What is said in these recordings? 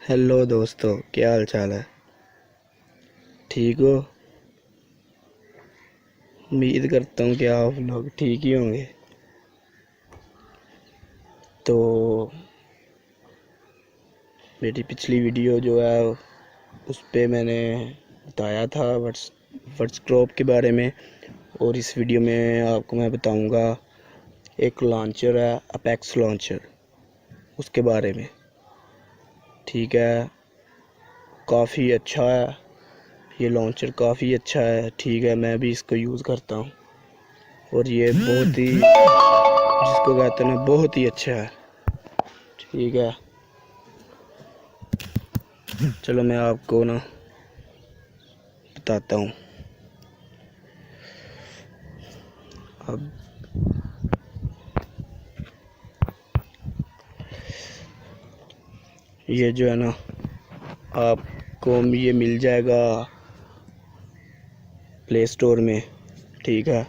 Hello दोस्तों, क्या हाल चाल है? ठीक हो? उम्मीद करता हूँ कि आप लोग ठीक ही होंगे। तो मेरी पिछली वीडियो जो है उस पे मैंने बताया था वर्ड्स क्रॉप के बारे में, और इस वीडियो में आपको मैं बताऊंगा एक लॉन्चर है अपेक्स लॉन्चर, उसके बारे में। ठीक है, काफ़ी अच्छा है ये लॉन्चर, काफ़ी अच्छा है। ठीक है, मैं भी इसको यूज़ करता हूँ और ये बहुत ही, जिसको कहते हैं ना, बहुत ही अच्छा है। ठीक है, चलो मैं आपको ना बताता हूँ। अब ये जो है ना, आपको ये मिल जाएगा प्ले स्टोर में। ठीक है,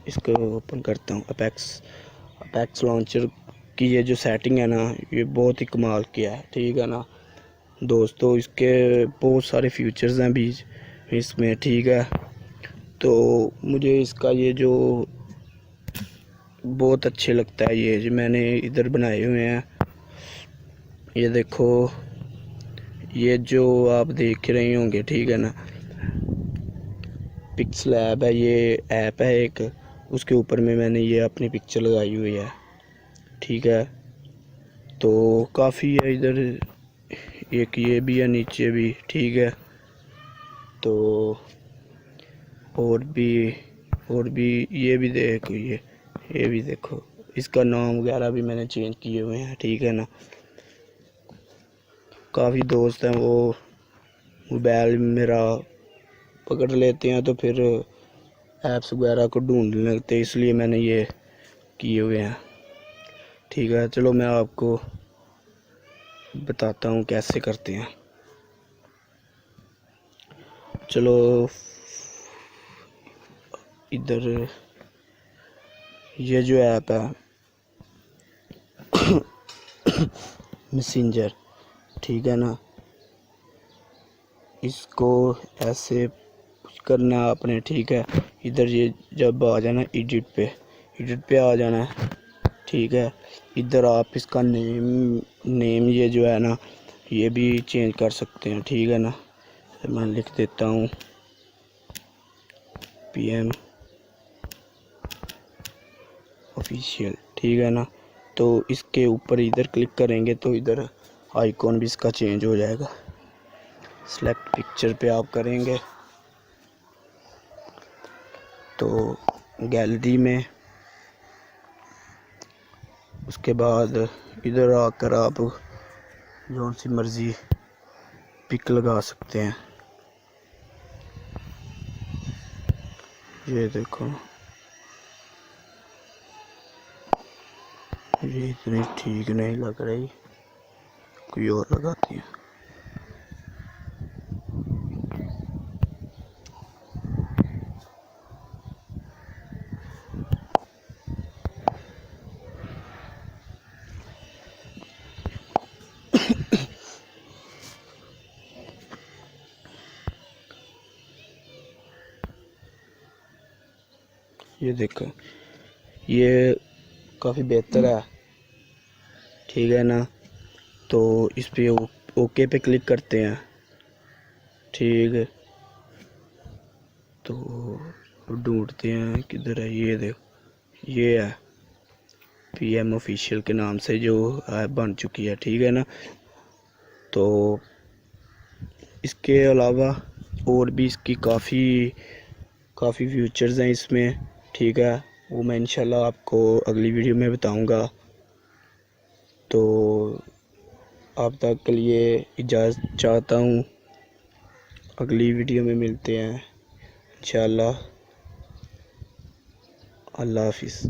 इसको ओपन करता हूँ। अपेक्स लॉन्चर की ये जो सेटिंग है ना, ये बहुत ही कमाल किया है। ठीक है ना दोस्तों, इसके बहुत सारे फीचर्स हैं बीच इसमें। ठीक है, तो मुझे इसका ये जो बहुत अच्छे लगता है, ये जो मैंने इधर बनाए हुए हैं, ये देखो, ये जो आप देख रहे होंगे। ठीक है ना, पिक्सल ऐप है, ये ऐप है एक, उसके ऊपर में मैंने ये अपनी पिक्चर लगाई हुई है। ठीक है, तो काफ़ी है इधर, एक ये भी है नीचे भी। ठीक है, तो और भी ये भी देखो, ये भी देखो, इसका नाम वगैरह भी मैंने चेंज किए हुए हैं। ठीक है ना, काफ़ी दोस्त हैं वो मोबाइल मेरा पकड़ लेते हैं तो फिर ऐप्स वगैरह को ढूंढने लगते हैं, इसलिए मैंने ये किए हुए हैं। ठीक है, चलो मैं आपको बताता हूँ कैसे करते हैं। चलो इधर ये जो ऐप है मैसेंजर, ठीक है ना, इसको ऐसे करना है आपने। ठीक है, इधर ये जब आ जाना एडिट पे आ जाना है। ठीक है, इधर आप इसका नेम ये जो है ना, ये भी चेंज कर सकते हैं। ठीक है ना, तो मैं लिख देता हूँ PM ऑफिशियल। ठीक है ना, तो इसके ऊपर इधर क्लिक करेंगे तो इधर आइकॉन भी इसका चेंज हो जाएगा। सेलेक्ट पिक्चर पे आप करेंगे तो गैलरी में, उसके बाद इधर आकर आप जो सी मर्ज़ी पिक लगा सकते हैं। ये देखो, ये इतनी ठीक नहीं लग रही, कोई और लगाती है। ये देखो, ये काफ़ी बेहतर है। ठीक है ना, तो इस पे ओके पे क्लिक करते हैं। ठीक है, तो ढूंढते हैं किधर है, ये देखो, ये है PM ऑफिशियल के नाम से जो ऐप बन चुकी है। ठीक है ना, तो इसके अलावा और भी इसकी काफ़ी फीचर्स हैं इसमें। ठीक है, वो मैं इंशाल्लाह आपको अगली वीडियो में बताऊंगा। तो आप तक के लिए इजाज़त चाहता हूँ, अगली वीडियो में मिलते हैं इंशाल्लाह। अल्लाह हाफिज़।